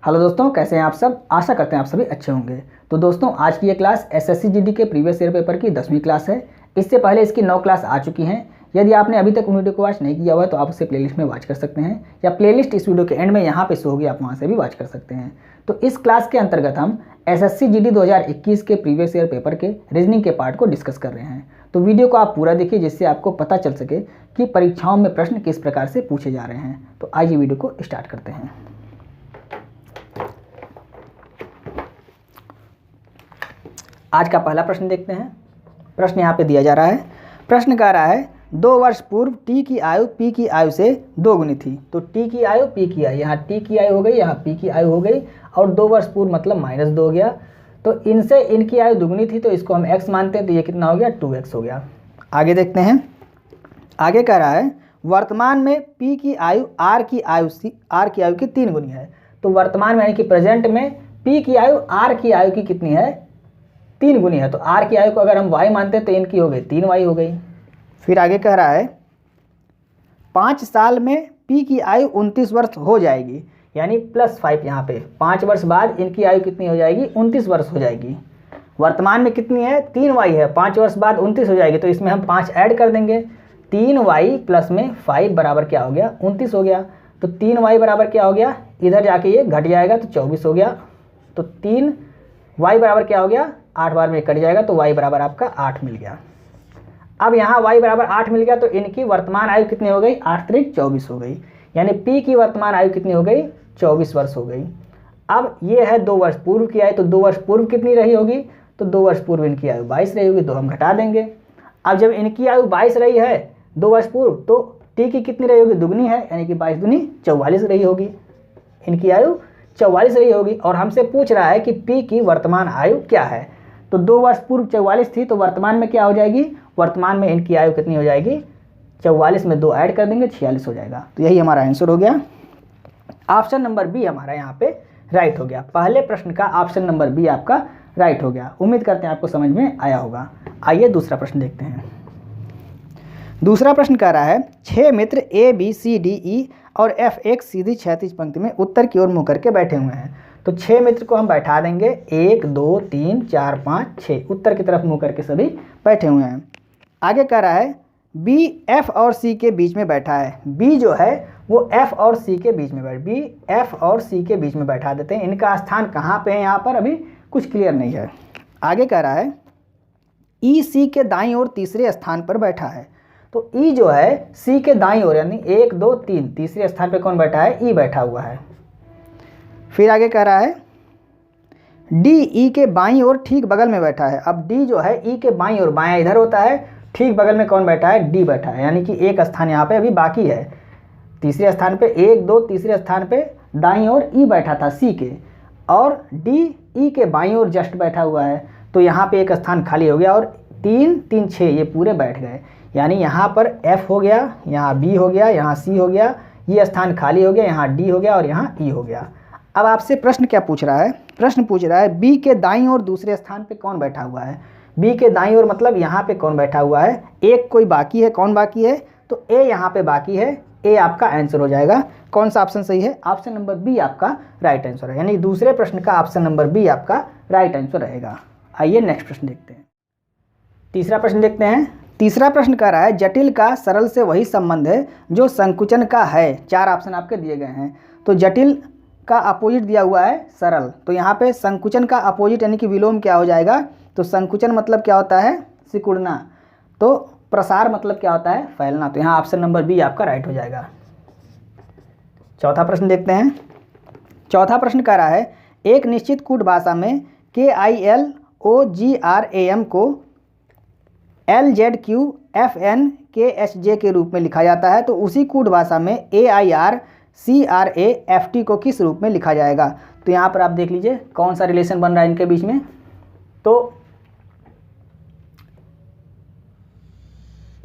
Hello दोस्तों, कैसे हैं आप सब। आशा करते हैं आप सभी अच्छे होंगे। तो दोस्तों, आज की ये क्लास एसएससी जीडी के प्रीवियस ईयर पेपर की 10वीं क्लास है। इससे पहले इसकी 9 क्लास आ चुकी हैं। यदि आपने अभी तक उन वीडियो को वॉच नहीं किया हुआ है तो आप उसे प्लेलिस्ट में वॉच कर सकते हैं, या प्लेलिस्ट इस वीडियो के एंड में यहाँ पे शो होगी, आप वहाँ से भी वॉच कर सकते हैं। तो इस क्लास के अंतर्गत हम एसएससी जीडी 2021 के प्रीवियस ईयर पेपर के रीजनिंग के पार्ट को डिस्कस कर रहे हैं। तो वीडियो को आप पूरा देखिए, जिससे आपको पता चल सके कि परीक्षाओं में प्रश्न किस प्रकार से पूछे जा रहे हैं। तो आइए वीडियो को स्टार्ट करते हैं। आज का पहला प्रश्न देखते हैं। प्रश्न यहाँ पे दिया जा रहा है। प्रश्न कह रहा है 2 वर्ष पूर्व टी की आयु पी की आयु से 2 गुनी थी। तो टी की आयु पी की आयु, यहाँ टी की आयु हो गई, यहाँ पी की आयु हो गई, और 2 वर्ष पूर्व मतलब -2 हो गया। तो इनसे इनकी आयु दुगुनी थी, तो इसको हम x मानते हैं, तो ये कितना हो गया, 2x हो गया। आगे देखते हैं। आगे कह रहा है वर्तमान में p की आयु r की आयु की 3 गुनी है। तो वर्तमान में यानी कि प्रेजेंट में p की आयु r की आयु की कितनी है, 3 गुनी है। तो r की आयु को अगर हम y मानते हैं तो इनकी हो गई 3y हो गई। फिर आगे कह रहा है 5 साल में p की आयु 29 वर्ष हो जाएगी, यानी +5। यहाँ पे 5 वर्ष बाद इनकी आयु कितनी हो जाएगी, 29 वर्ष हो जाएगी। वर्तमान में कितनी है, 3y है, 5 वर्ष बाद 29 हो जाएगी, तो इसमें हम 5 ऐड कर देंगे। 3y प्लस में 5 बराबर क्या हो गया, 29 हो गया। तो 3y बराबर क्या हो गया, इधर जाके ये घट जाएगा तो 24 हो गया। तो 3y बराबर क्या हो गया, 8 बार में कट जाएगा, तो y बराबर आपका 8 मिल गया। अब यहाँ y बराबर 8 मिल गया, तो इनकी वर्तमान आयु कितनी हो गई, 8 × 24 हो गई। यानी p की वर्तमान आयु कितनी हो गई, 24 वर्ष हो गई। अब ये है 2 वर्ष पूर्व की आयु, तो 2 वर्ष पूर्व कितनी रही होगी, तो 2 वर्ष पूर्व इनकी आयु 22 रही होगी, तो हम घटा देंगे। अब जब इनकी आयु 22 रही है 2 वर्ष पूर्व, तो t की कितनी रही होगी, दुगनी है, यानी कि 22 दूनी 44 रही होगी। इनकी आयु 44 रही होगी, और हमसे पूछ रहा है कि p की वर्तमान आयु क्या है। तो 2 वर्ष पूर्व 44 थी, तो वर्तमान में क्या हो जाएगी, वर्तमान में इनकी आयु कितनी हो जाएगी, 44 में 2 ऐड कर देंगे, 46 हो जाएगा। तो यही हमारा आंसर हो गया। ऑप्शन नंबर बी हमारा यहाँ पे राइट हो गया। पहले प्रश्न का ऑप्शन नंबर बी आपका राइट हो गया। उम्मीद करते हैं आपको समझ में आया होगा। आइए दूसरा प्रश्न देखते हैं। दूसरा प्रश्न कह रहा है 6 मित्र A B C D E और F एक सीधी क्षैतिज पंक्ति में उत्तर की ओर मुँह करके बैठे हुए हैं। तो 6 मित्र को हम बैठा देंगे, 1 2 3 4 5 6 उत्तर की तरफ मुँह करके सभी बैठे हुए हैं। आगे कह रहा है B F और C के बीच में बैठा है। B जो है वो F और C के बीच में B F और C के बीच में बैठा देते हैं। इनका स्थान कहाँ पे है, यहाँ पर अभी कुछ क्लियर नहीं है। आगे कह रहा है E C के दाईं ओर तीसरे स्थान पर बैठा है। तो E जो है C के दाईं ओर, यानी 1 2 3 तीसरे स्थान पे कौन बैठा है, E बैठा हुआ है। फिर आगे कह रहा है D E के बाईं ओर ठीक बगल में बैठा है। अब D जो है E के बाईं ओर, बायां इधर होता है, ठीक बगल में कौन बैठा है, D बैठा है, यानी कि एक स्थान यहाँ पे अभी बाकी है। तीसरे स्थान पे 1 2, तीसरे स्थान पे दाईं ओर E बैठा था C के, और D E के बाईं ओर जस्ट बैठा हुआ है। तो यहाँ पे एक स्थान खाली हो गया, और 3 3 6 ये पूरे बैठ गए। यानी यहाँ पर F हो गया, यहाँ B हो गया, यहाँ C हो गया, ये स्थान खाली हो गया, यहाँ D हो गया और यहाँ E हो गया। अब आपसे प्रश्न क्या पूछ रहा है, प्रश्न पूछ रहा है B के दाईं ओर दूसरे स्थान पे कौन बैठा हुआ है। B के दाईं ओर मतलब यहाँ पे कौन बैठा हुआ है, एक कोई बाकी है, कौन बाकी है, तो A यहाँ पे बाकी है। A आपका आंसर हो जाएगा। कौन सा ऑप्शन सही है, ऑप्शन नंबर बी आपका राइट आंसर है, यानी दूसरे प्रश्न का ऑप्शन नंबर बी आपका राइट आंसर रहेगा। आइए नेक्स्ट प्रश्न देखते हैं। तीसरा प्रश्न देखते हैं। तीसरा प्रश्न कह रहा है जटिल का सरल से वही संबंध है जो संकुचन का है। 4 ऑप्शन आपके दिए गए हैं। तो जटिल का अपोजिट दिया हुआ है सरल, तो यहाँ पे संकुचन का अपोजिट यानी कि विलोम क्या हो जाएगा, तो संकुचन मतलब क्या होता है, सिकुड़ना। तो प्रसार मतलब क्या होता है, फैलना। तो यहाँ ऑप्शन नंबर बी आपका राइट हो जाएगा। चौथा प्रश्न देखते हैं। चौथा प्रश्न कह रहा है एक निश्चित कूट भाषा में KILOGRAM को LZQFNKHJ के रूप में लिखा जाता है। तो उसी कूट भाषा में AIRCRAFT को किस रूप में लिखा जाएगा। तो यहाँ पर आप देख लीजिए कौन सा रिलेशन बन रहा है इनके बीच में। तो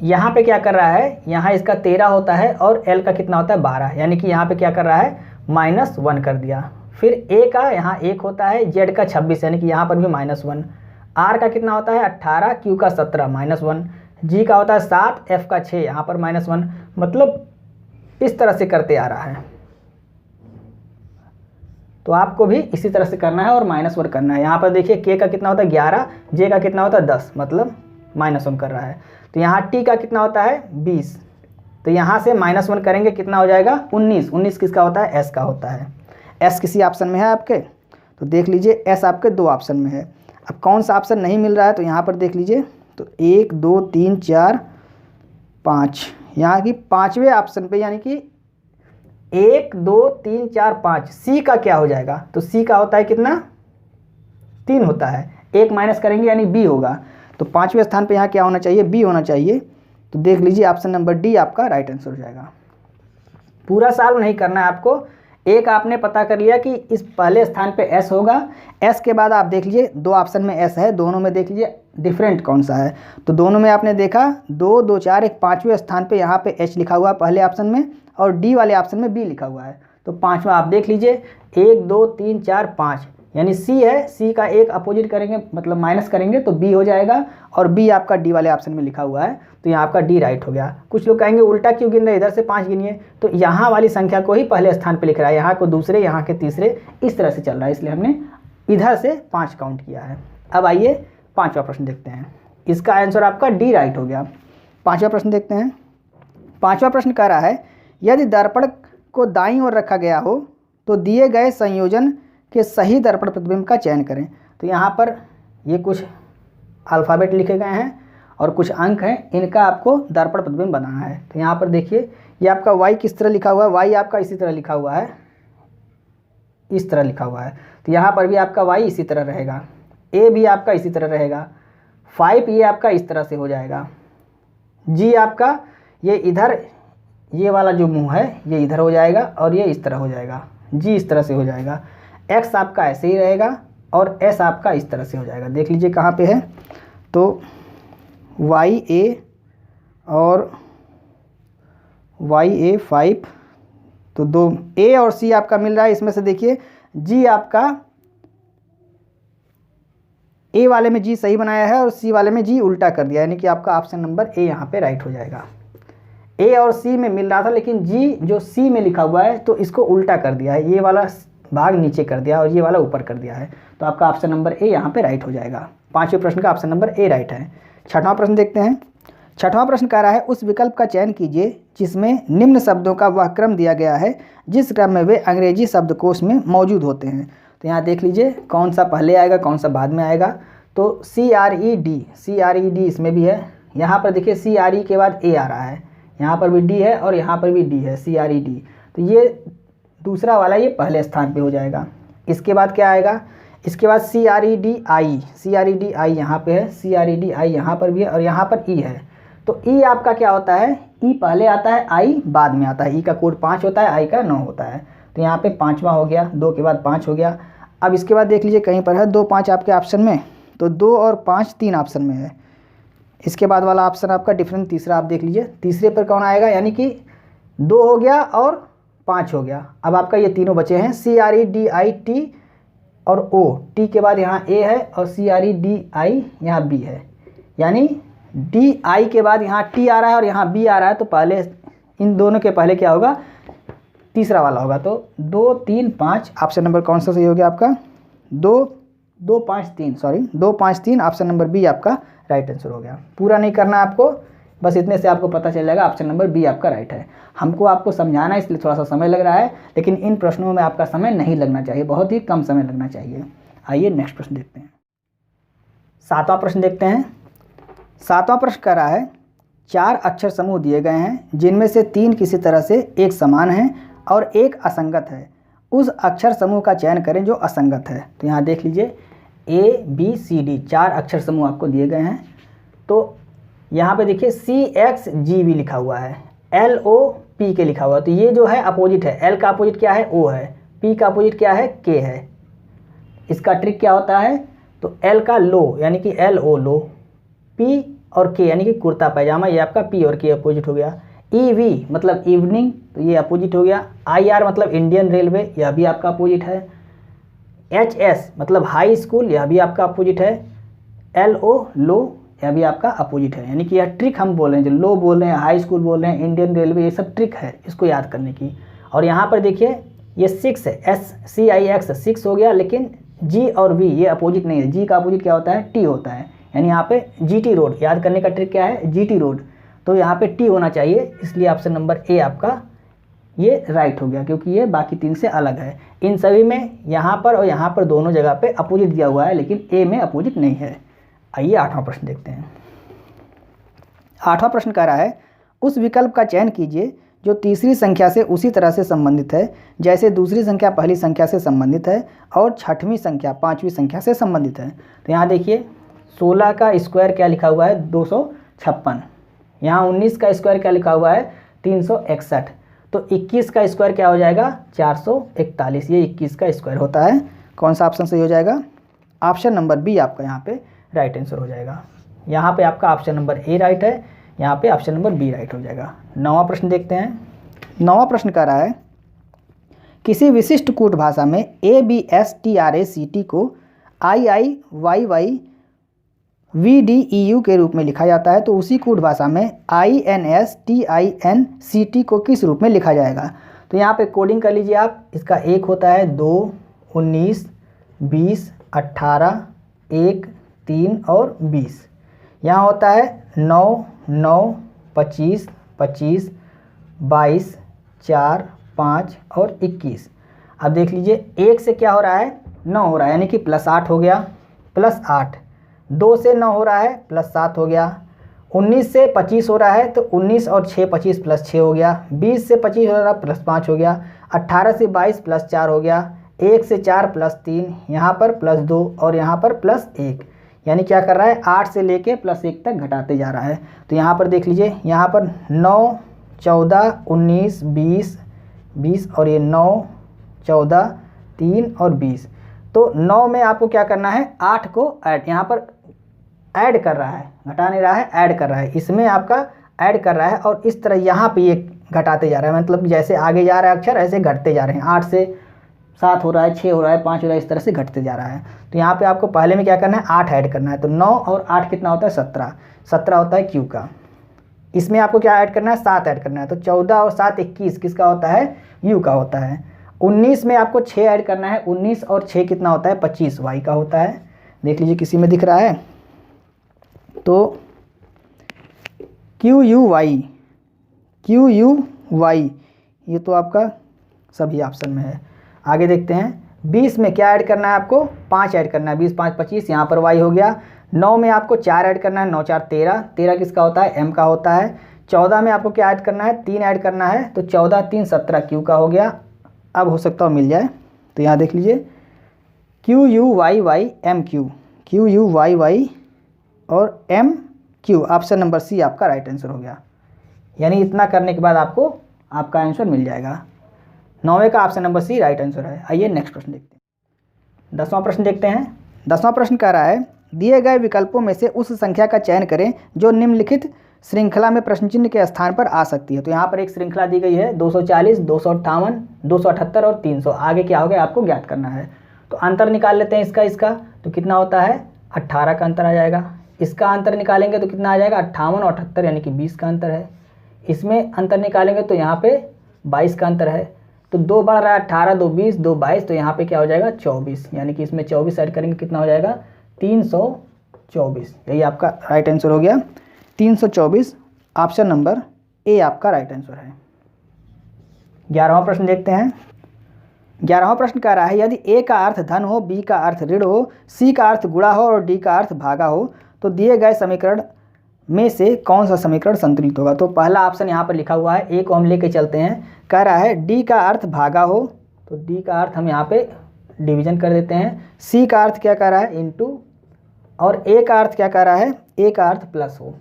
यहाँ पे क्या कर रहा है, यहाँ इसका 13 होता है और L का कितना होता है, 12, यानी कि यहाँ पे क्या कर रहा है, -1 कर दिया। फिर A का यहाँ 1 होता है, Z का 26, यानी कि यहाँ पर भी -1। R का कितना होता है 18, Q का 17 -1, G का होता है 7, F का 6, यहाँ पर -1। मतलब इस तरह से करते आ रहा है। तो आपको भी इसी तरह से करना है और -1 करना है। यहाँ पर देखिए k का कितना होता है 11, j का कितना होता है 10, मतलब -1 कर रहा है। तो यहाँ t का कितना होता है 20, तो यहाँ से -1 करेंगे कितना हो जाएगा 19। 19 किसका होता है, s का होता है। s किसी ऑप्शन में है आपके, तो देख लीजिए s आपके 2 ऑप्शन में है। अब कौन सा ऑप्शन नहीं मिल रहा है, तो यहाँ पर देख लीजिए, तो 1 2 3 4 5, यहाँ की 5वें ऑप्शन पे, यानी कि 1 2 3 4 5, सी का क्या हो जाएगा, तो सी का होता है कितना 3 होता है, 1 माइनस करेंगे यानी बी होगा। तो 5वें स्थान पे यहाँ क्या होना चाहिए, बी होना चाहिए। तो देख लीजिए ऑप्शन नंबर डी आपका राइट आंसर हो जाएगा। पूरा सॉल्व नहीं करना है आपको, एक आपने पता कर लिया कि इस पहले स्थान पे एस होगा, एस के बाद आप देख लीजिए 2 ऑप्शन में एस है, दोनों में देख लीजिए डिफरेंट कौन सा है। तो दोनों में आपने देखा 2 2 4, एक 5वें स्थान पे यहाँ पे एच लिखा हुआ है पहले ऑप्शन में, और डी वाले ऑप्शन में बी लिखा हुआ है। तो 5वां आप देख लीजिए 1 2 3 4 5, यानी सी है, सी का एक अपोजिट करेंगे मतलब माइनस करेंगे तो बी हो जाएगा, और बी आपका डी वाले ऑप्शन में लिखा हुआ है, तो यहाँ आपका डी राइट हो गया। कुछ लोग कहेंगे उल्टा क्यों गिन रहे, इधर से 5 गिनिए, तो यहाँ वाली संख्या को ही पहले स्थान पे लिख रहा है, यहाँ को दूसरे, यहाँ के तीसरे, इस तरह से चल रहा है, इसलिए हमने इधर से 5 काउंट किया है। अब आइए 5वां प्रश्न देखते हैं, इसका आंसर आपका डी राइट हो गया। 5वां प्रश्न देखते हैं। 5वां प्रश्न कह रहा है यदि दर्पण को दाईं ओर रखा गया हो तो दिए गए संयोजन के सही दर्पण प्रतिबिंब का चयन करें। तो यहाँ पर ये कुछ अल्फ़ाबेट लिखे गए हैं और कुछ अंक हैं, इनका आपको दर्पण प्रतिबिंब बनाना है। तो यहाँ पर देखिए ये आपका y किस तरह लिखा हुआ है, y आपका इसी तरह लिखा हुआ है, इस तरह लिखा हुआ है। तो यहाँ पर भी आपका y इसी तरह रहेगा, a भी आपका इसी तरह रहेगा, 5 ये आपका इस तरह से हो जाएगा, g आपका ये इधर, ये वाला जो मुंह है ये इधर हो जाएगा और ये इस तरह हो जाएगा, g इस तरह से हो जाएगा, x आपका ऐसे ही रहेगा और s आपका इस तरह से हो जाएगा। देख लीजिए कहाँ पे है, तो y a और y a 5, तो 2 a और c आपका मिल रहा है। इसमें से देखिए g आपका a वाले में g सही बनाया है और c वाले में g उल्टा कर दिया, यानी कि आपका ऑप्शन नंबर a यहाँ पे राइट हो जाएगा। a और c में मिल रहा था लेकिन g जो c में लिखा हुआ है तो इसको उल्टा कर दिया है, ये वाला भाग नीचे कर दिया और ये वाला ऊपर कर दिया है, तो आपका ऑप्शन नंबर ए यहाँ पे राइट हो जाएगा। 5वें प्रश्न का ऑप्शन नंबर ए राइट है। 6वां प्रश्न देखते हैं। 6वां प्रश्न कह रहा है उस विकल्प का चयन कीजिए जिसमें निम्न शब्दों का वह क्रम दिया गया है जिस क्रम में वे अंग्रेजी शब्दकोश में मौजूद होते हैं। तो यहाँ देख लीजिए कौन सा पहले आएगा कौन सा बाद में आएगा। तो CRED इसमें भी है, यहाँ पर देखिए CRE के बाद A आ रहा है, यहाँ पर भी D है और यहाँ पर भी D है, CRED। तो ये दूसरा वाला ये पहले स्थान पे हो जाएगा। इसके बाद क्या आएगा, इसके बाद CREDI यहाँ पे है, CREDI यहाँ पर भी है और यहाँ पर E है। तो E आपका क्या होता है, E पहले आता है, I बाद में आता है। E का कोड 5 होता है, I का 9 होता है। तो यहाँ पे 5वां हो गया, 2 के बाद 5 हो गया। अब इसके बाद देख लीजिए कहीं पर है 2 5 आपके ऑप्शन में, तो 2 और 5 3 ऑप्शन में है। इसके बाद वाला ऑप्शन आपका डिफरेंट तीसरा आप देख लीजिए, तीसरे पर कौन आएगा, यानी कि 2 हो गया और 5 हो गया। अब आपका ये तीनों बचे हैं CREDIT और O, T के बाद यहाँ A है और CREDI यहाँ B है, यानी DI के बाद यहाँ T आ रहा है और यहाँ B आ रहा है। तो पहले इन दोनों के पहले क्या होगा, तीसरा वाला होगा। तो 2 3 5 ऑप्शन नंबर कौन सा सही हो गया आपका, 2 5 3 ऑप्शन नंबर बी आपका राइट आंसर हो गया। पूरा नहीं करना आपको, बस इतने से आपको पता चल जाएगा ऑप्शन नंबर बी आपका राइट है। हमको आपको समझाना है इसलिए थोड़ा सा समय लग रहा है, लेकिन इन प्रश्नों में आपका समय नहीं लगना चाहिए, बहुत ही कम समय लगना चाहिए। आइए नेक्स्ट प्रश्न देखते हैं। 7वां प्रश्न देखते हैं। 7वां प्रश्न कह रहा है 4 अक्षर समूह दिए गए हैं जिनमें से 3 किसी तरह से एक समान हैं और एक असंगत है। उस अक्षर समूह का चयन करें जो असंगत है। तो यहाँ देख लीजिए ABCD 4 अक्षर समूह आपको दिए गए हैं। तो यहाँ पे देखिए CXGB लिखा हुआ है, LOP के लिखा हुआ है। तो ये जो है अपोजिट है, L का अपोजिट क्या है, O है, P का अपोजिट क्या है, K है। इसका ट्रिक क्या होता है, तो L का लो यानी कि LO लो, P और K यानी कि कुर्ता पैजामा, ये आपका P और K अपोजिट हो गया। EV मतलब इवनिंग, तो ये अपोजिट हो गया। IR मतलब इंडियन रेलवे, यह भी आपका अपोजिट है। HS मतलब हाई स्कूल, यह भी आपका अपोजिट है। LO लो, यह भी आपका अपोजिट है। यानी कि यह ट्रिक हम बोल रहे हैं, जो लो बोल रहे हैं, हाई स्कूल बोल रहे हैं, इंडियन रेलवे, ये सब ट्रिक है इसको याद करने की। और यहाँ पर देखिए ये 6 है, SCIX 6 हो गया, लेकिन G और V ये अपोजिट नहीं है। G का अपोजिट क्या होता है? T होता है, यानी यहाँ पे GT रोड। याद करने का ट्रिक क्या है? GT रोड, तो यहाँ पे T होना चाहिए, इसलिए ऑप्शन नंबर ए आपका ये राइट हो गया, क्योंकि ये बाकी 3 से अलग है। इन सभी में यहाँ पर और यहाँ पर दोनों जगह पे अपोजिट दिया हुआ है, लेकिन ए में अपोजिट नहीं है। आइए 8वां प्रश्न देखते हैं। 8वां प्रश्न कह रहा है उस विकल्प का चयन कीजिए जो तीसरी संख्या से उसी तरह से संबंधित है जैसे दूसरी संख्या पहली संख्या से संबंधित है और छठवीं संख्या पाँचवीं संख्या से संबंधित है। तो यहाँ देखिए 16 का स्क्वायर क्या लिखा हुआ है? 256। यहाँ 19 का स्क्वायर क्या लिखा हुआ है? 361। तो 21 का स्क्वायर क्या हो जाएगा? 441। ये 21 का स्क्वायर होता है। कौन सा ऑप्शन सही हो जाएगा? ऑप्शन नंबर बी आपका यहाँ पे राइट आंसर हो जाएगा। यहाँ पे आपका ऑप्शन नंबर ए राइट है, यहाँ पे ऑप्शन नंबर बी राइट हो जाएगा। 9वां प्रश्न देखते हैं। 9वां प्रश्न कह रहा है किसी विशिष्ट कूट भाषा में ABSTRACT को IIYYVDEU के रूप में लिखा जाता है, तो उसी कूट भाषा में INSTINCT को किस रूप में लिखा जाएगा? तो यहाँ पे कोडिंग कर लीजिए आप। इसका एक होता है 2, 19, 20, 18, 1, 3 और 20। यहाँ होता है 9, 9, 25, 25, 22, 4, 5 और 21। अब देख लीजिए 1 से क्या हो रहा है? 9 हो रहा है, यानी कि +8 हो गया, +8। 2 से 9 हो रहा है, +7 हो गया। 19 से 25 हो रहा है, तो 19 और 6 25 +6 हो गया। 20 से 25 हो रहा है, +5 हो गया। 18 से 22 +4 हो गया। 1 से 4 +3, यहाँ पर +2 और यहाँ पर +1, यानी क्या कर रहा है? 8 से लेके +1 तक घटाते जा रहा है। तो यहाँ पर देख लीजिए, यहाँ पर 9, 14, 19, 20, 20 और ये 9, 14, 3 और 20। तो 9 में आपको क्या करना है? 8 को ऐड, यहाँ पर ऐड कर रहा है, घटा नहीं रहा है, ऐड कर रहा है। इसमें आपका ऐड कर रहा है और इस तरह यहाँ पे ये घटाते जा रहा है, मतलब जैसे आगे जा रहा है अक्षर ऐसे घटते जा रहे हैं। 8 से 7 हो रहा है, 6 हो रहा है, 5 हो रहा है, इस तरह से घटते जा रहा है। तो यहाँ पे आपको पहले में क्या करना है? 8 ऐड करना है। तो 9 और 8 कितना होता है? 17। 17 होता है क्यू का। इसमें आपको क्या ऐड करना है? 7 ऐड करना है। तो 14 और 7 21 किसका होता है? यू का होता है। 19 में आपको 6 ऐड करना है। 19 और 6 कितना होता है? 25 वाई का होता है। देख लीजिए किसी में दिख रहा है तो QUY ये तो आपका सभी ऑप्शन में है। आगे देखते हैं। 20 में क्या ऐड करना है आपको? 5 ऐड करना है। 20 5 25, यहाँ पर y हो गया। 9 में आपको 4 ऐड करना है। 9 4 13, 13 किसका होता है? m का होता है। 14 में आपको क्या ऐड करना है? 3 ऐड करना है। तो 14 3 17 q का हो गया। अब हो सकता है मिल जाए, तो यहाँ देख लीजिए QUYYMQ और MQ, ऑप्शन नंबर सी आपका राइट आंसर हो गया। यानी इतना करने के बाद आपको आपका आंसर मिल जाएगा। 9वें का option number C right answer है। आइए नेक्स्ट प्रश्न देखते हैं। 10वां प्रश्न देखते हैं। 10वां प्रश्न कह रहा है दिए गए विकल्पों में से उस संख्या का चयन करें जो निम्नलिखित श्रृंखला में प्रश्न चिन्ह के स्थान पर आ सकती है। तो यहाँ पर एक श्रृंखला दी गई है 240, 258, 278 और 300। आगे क्या हो गया आपको ज्ञात करना है। तो अंतर निकाल लेते हैं इसका। तो कितना होता है? 18 का अंतर आ जाएगा। इसका अंतर निकालेंगे तो कितना आ जाएगा? 58 और 78, यानी कि 20 का अंतर है। इसमें अंतर निकालेंगे तो यहाँ पे 22 का अंतर है। तो 2 बढ़ रहा है 18, 2 20, 2 22, तो यहाँ पे क्या हो जाएगा? 24, यानी कि इसमें 24 ऐड करेंगे कितना हो जाएगा? 324। यही आपका राइट आंसर हो गया 324। ऑप्शन नंबर ए आपका राइट आंसर है। 11वां प्रश्न देखते हैं। 11वां प्रश्न कह रहा है यदि ए का अर्थ धन हो, बी का अर्थ ऋण हो, सी का अर्थ गुणा हो और डी का अर्थ भागा हो, तो दिए गए समीकरण में से कौन सा समीकरण संतुलित होगा? तो पहला ऑप्शन यहाँ पर लिखा हुआ है, ए को हम लेके चलते हैं। कह रहा है डी का अर्थ भागा हो, तो डी का अर्थ हम यहाँ पे डिवीजन कर देते हैं। सी का अर्थ क्या कह रहा है? इनटू, और ए का अर्थ क्या कह रहा है? ए का अर्थ प्लस हो।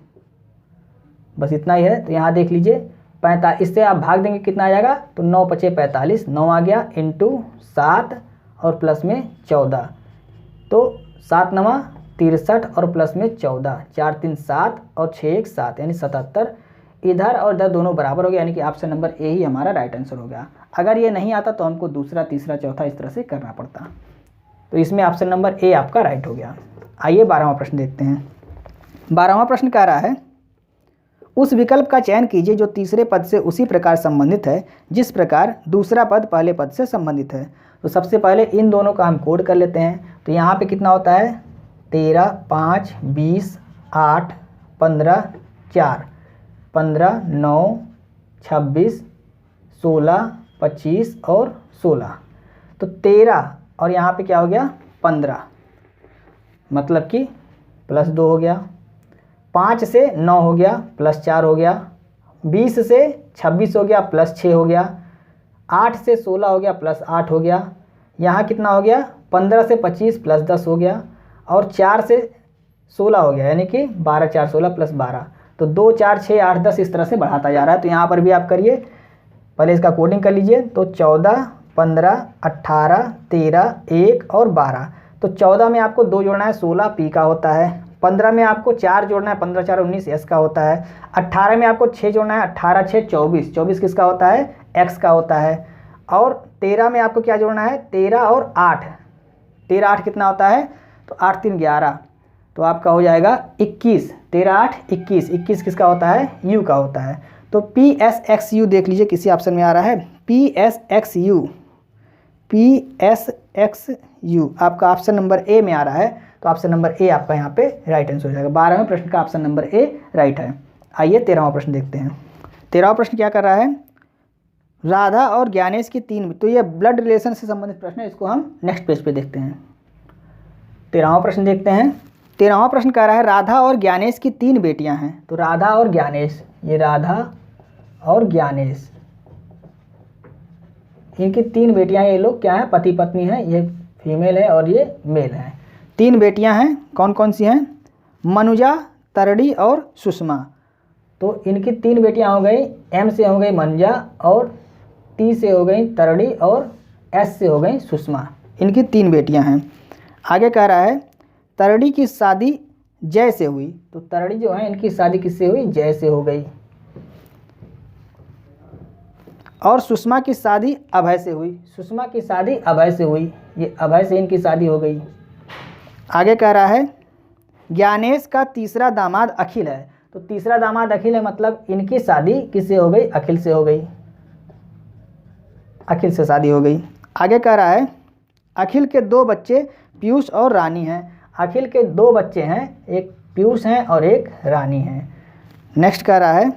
बस इतना ही है। तो यहाँ देख लीजिए 45, इससे आप भाग देंगे कितना आ जाएगा? तो 9 × 5 = 45, 9 आ गया, इंटू 7 और प्लस में 14, तो 7 × 9 = 63 और प्लस में 14, 4 3 7 और 6 1 7, यानी 77। इधर और इधर दोनों बराबर हो गया, यानी कि ऑप्शन नंबर ए ही हमारा राइट आंसर हो गया। अगर ये नहीं आता तो हमको दूसरा, तीसरा, चौथा इस तरह से करना पड़ता। तो इसमें ऑप्शन नंबर ए आपका राइट हो गया। आइए 12वां प्रश्न देखते हैं। 12वां प्रश्न कह रहा है उस विकल्प का चयन कीजिए जो तीसरे पद से उसी प्रकार संबंधित है जिस प्रकार दूसरा पद पहले पद से संबंधित है। तो सबसे पहले इन दोनों का हम कोड कर लेते हैं। तो यहाँ पे कितना होता है 13, 5, 20, 8, 15, 4, 15, 9, 26, 16, 25 और 16। तो 13 और यहाँ पे क्या हो गया 15, मतलब कि +2 हो गया। 5 से 9 हो गया, +4 हो गया। 20 से 26 हो गया, +6 हो गया। 8 से 16 हो गया, +8 हो गया। यहाँ कितना हो गया 15 से 25 +10 हो गया। और 4 से 16 हो गया, यानी कि 12, 4, 16 +12। तो 2, 4, 6, 8, 10 इस तरह से बढ़ाता जा रहा है। तो यहाँ पर भी आप करिए, पहले इसका कोडिंग कर लीजिए। तो 14, 15, 18, 13, 1 और 12। तो 14 में आपको 2 जोड़ना है, 16 पी का होता है। 15 में आपको 4 जोड़ना है, 15, 4, 19 एस का होता है। 18 में आपको 6 जोड़ना है, 18, 6, 24, 24 किसका होता है एक्स का होता है। और 13 में आपको क्या जोड़ना है 13 और 8, 13, 8 कितना होता है तो 8, 3, 11। तो आपका हो जाएगा 21, 13, 8, 21, 21 किसका होता है यू का होता है। तो PSXU देख लीजिए किसी ऑप्शन में आ रहा है PSXU, PSXU आपका ऑप्शन नंबर ए में आ रहा है। तो ऑप्शन नंबर ए आपका यहाँ पे राइट आंसर हो जाएगा। 12वें प्रश्न का ऑप्शन नंबर ए राइट है। आइए 13वां प्रश्न देखते हैं। 13वां प्रश्न क्या कर रहा है, राधा और ज्ञानेश की 3, तो ये ब्लड रिलेशन से संबंधित प्रश्न है, इसको हम नेक्स्ट पेज पे देखते हैं। 13वां प्रश्न देखते हैं। 13वां प्रश्न कह रहा है राधा और ज्ञानेश की 3 बेटियां हैं। तो राधा और ज्ञानेश, ये राधा और ज्ञानेश, इनकी 3 बेटियां, ये लोग क्या है पति पत्नी हैं, ये फीमेल है और ये मेल है। 3 बेटियां हैं, कौन कौन सी हैं, मनुजा, तरड़ी और सुषमा। तो इनकी 3 बेटियां हो गई, M से हो गई मनुजा, और T से हो गई तरड़ी, और S से हो गई सुषमा। इनकी 3 बेटियां हैं। आगे कह रहा है तरड़ी की शादी जय से हुई। तो तरड़ी जो है इनकी शादी किससे हुई, जय से हो गई। और सुषमा की शादी अभय से हुई। सुषमा की शादी अभय से हुई, ये अभय से इनकी शादी हो गई। आगे कह रहा है ज्ञानेश का तीसरा दामाद अखिल है। तो तीसरा दामाद अखिल है, मतलब इनकी शादी किससे हो गई, अखिल से हो गई, अखिल से शादी हो गई। आगे कह रहा है अखिल के 2 बच्चे पीयूष और रानी हैं। अखिल के 2 बच्चे हैं, एक पीयूष हैं और एक रानी हैं। नेक्स्ट कह रहा है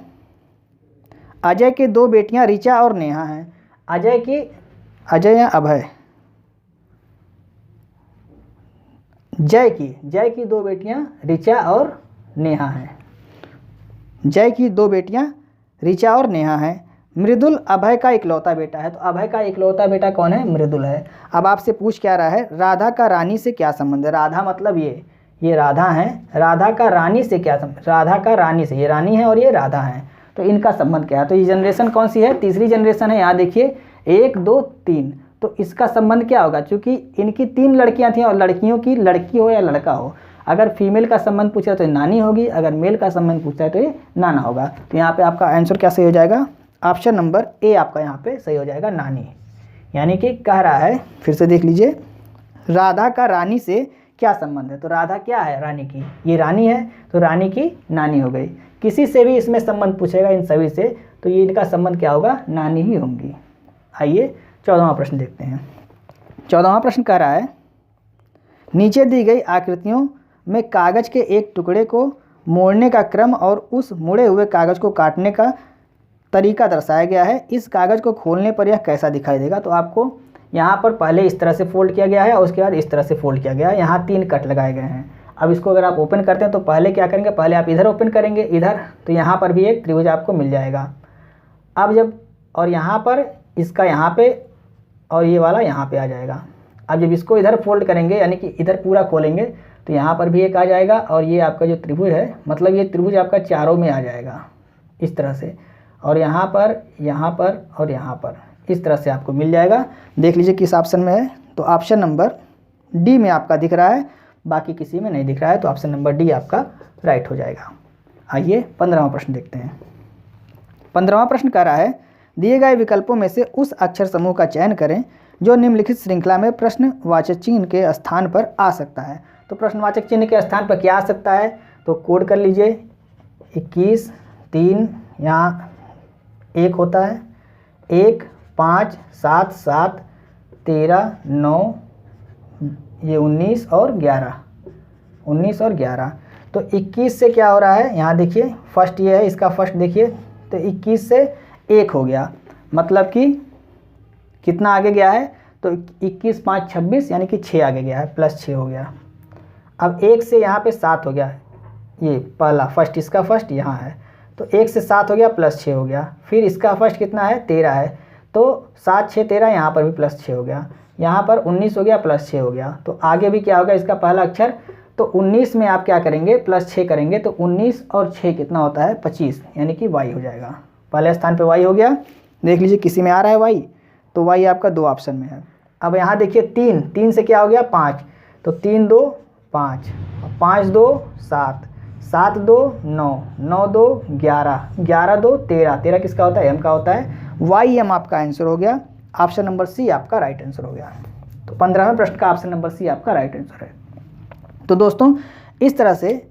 अजय की 2 बेटियां ऋचा और नेहा हैं। अजय या अभय, जय की 2 बेटियां ऋचा और नेहा हैं। जय की 2 बेटियां ऋचा और नेहा हैं। मृदुल अभय का इकलौता बेटा है। तो अभय का इकलौता बेटा कौन है, मृदुल है। अब आपसे पूछ क्या रहा है, राधा का रानी से क्या संबंध है। राधा मतलब ये राधा है, राधा का रानी से क्या संबंध, राधा का रानी से, ये रानी है और ये राधा है, तो इनका संबंध क्या है। तो ये जनरेशन कौन सी है, तीसरी जनरेशन है। यहाँ देखिए 1, 2, 3, तो इसका संबंध क्या होगा, क्योंकि इनकी 3 लड़कियां थीं, और लड़कियों की लड़की हो या लड़का हो, अगर फीमेल का संबंध पूछा तो ये नानी होगी, अगर मेल का संबंध पूछता है तो ये नाना होगा। तो यहाँ पे आपका आंसर क्या सही हो जाएगा, ऑप्शन नंबर ए आपका यहाँ पे सही हो जाएगा, नानी। यानी कि कह रहा है, फिर से देख लीजिए, राधा का रानी से क्या संबंध है। तो राधा क्या है, रानी की, ये रानी है, तो रानी की नानी हो गई। किसी से भी इसमें संबंध पूछेगा इन सभी से, तो ये इनका संबंध क्या होगा, नानी ही होंगी। आइए 14वां प्रश्न देखते हैं। 14वां प्रश्न कह रहा है नीचे दी गई आकृतियों में कागज के एक टुकड़े को मोड़ने का क्रम और उस मुड़े हुए कागज को काटने का तरीका दर्शाया गया है। इस कागज को खोलने पर यह कैसा दिखाई देगा। तो आपको यहाँ पर पहले इस तरह से फोल्ड किया गया है और उसके बाद इस तरह से फोल्ड किया गया है। यहाँ 3 कट लगाए गए हैं। अब इसको अगर आप ओपन करते हैं तो पहले क्या करेंगे, पहले आप इधर ओपन करेंगे, इधर, तो यहाँ पर भी एक त्रिभुज आपको मिल जाएगा। अब जब, और यहाँ पर इसका यहाँ पे, और ये वाला यहाँ पे आ जाएगा। अब जब इसको इधर फोल्ड करेंगे, यानी कि इधर पूरा खोलेंगे, तो यहाँ पर भी एक आ जाएगा, और ये आपका जो त्रिभुज है, मतलब ये त्रिभुज आपका चारों में आ जाएगा इस तरह से, और यहाँ पर और यहाँ पर इस तरह से आपको मिल जाएगा। देख लीजिए किस ऑप्शन में है। तो ऑप्शन नंबर डी में आपका दिख रहा है, बाकी किसी में नहीं दिख रहा है, तो ऑप्शन नंबर डी आपका राइट हो जाएगा। आइए 15वां प्रश्न देखते हैं। 15वां प्रश्न कह रहा है दिए गए विकल्पों में से उस अक्षर समूह का चयन करें जो निम्नलिखित श्रृंखला में प्रश्नवाचक चिन्ह के स्थान पर आ सकता है। तो प्रश्नवाचक चिन्ह के स्थान पर क्या आ सकता है, तो कोड कर लीजिए 21, 3 यहाँ 1 होता है, 1 5 7 7 13 9 ये 19 और 11 तो 21 से क्या हो रहा है, यहाँ देखिए फर्स्ट ये है, इसका फर्स्ट देखिए तो 21 से 1 हो गया, मतलब कि कितना आगे गया है, तो 21 5 26 यानी कि 6 आगे गया है, +6 हो गया। अब 1 से यहाँ पे 7 हो गया, ये पहला फर्स्ट, इसका फर्स्ट यहाँ है, तो 1 से 7 हो गया +6 हो गया। फिर इसका फर्स्ट कितना है, 13 है, तो 7 6 13, यहाँ पर भी +6 हो गया, यहाँ पर 19 हो गया +6 हो गया। तो आगे भी क्या होगा, इसका पहला अक्षर, तो 19 में आप क्या करेंगे, +6 करेंगे, तो 19 और 6 कितना होता है, 25, यानी कि y हो जाएगा। पहले स्थान पे y हो गया, देख लीजिए किसी में आ रहा है y, तो y आपका 2 ऑप्शन में है। अब यहाँ देखिए 3 से क्या हो गया, 5, तो 3 2 5, 5 2 7, 7 2 9, 9 2 11, 11 2 13, 13 किसका होता है, m का होता है, YM आपका आंसर हो गया। ऑप्शन नंबर सी आपका राइट आंसर हो गया। तो 15वें प्रश्न का ऑप्शन नंबर सी आपका राइट आंसर है। तो दोस्तों इस तरह से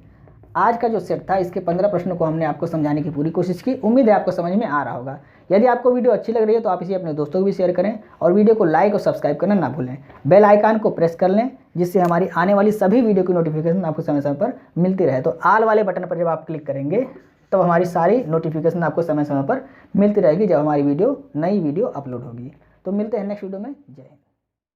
आज का जो सेट था, इसके 15 प्रश्नों को हमने आपको समझाने की पूरी कोशिश की। उम्मीद है आपको समझ में आ रहा होगा। यदि आपको वीडियो अच्छी लग रही है तो आप इसे अपने दोस्तों को भी शेयर करें और वीडियो को लाइक और सब्सक्राइब करना ना भूलें। बेल आइकन को प्रेस कर लें, जिससे हमारी आने वाली सभी वीडियो की नोटिफिकेशन आपको समय समय पर मिलती रहे। तो ऑल वाले बटन पर जब आप क्लिक करेंगे तब हमारी सारी नोटिफिकेशन आपको समय समय पर मिलती रहेगी, जब हमारी नई वीडियो अपलोड होगी। तो मिलते हैं नेक्स्ट वीडियो में। जय हिंद।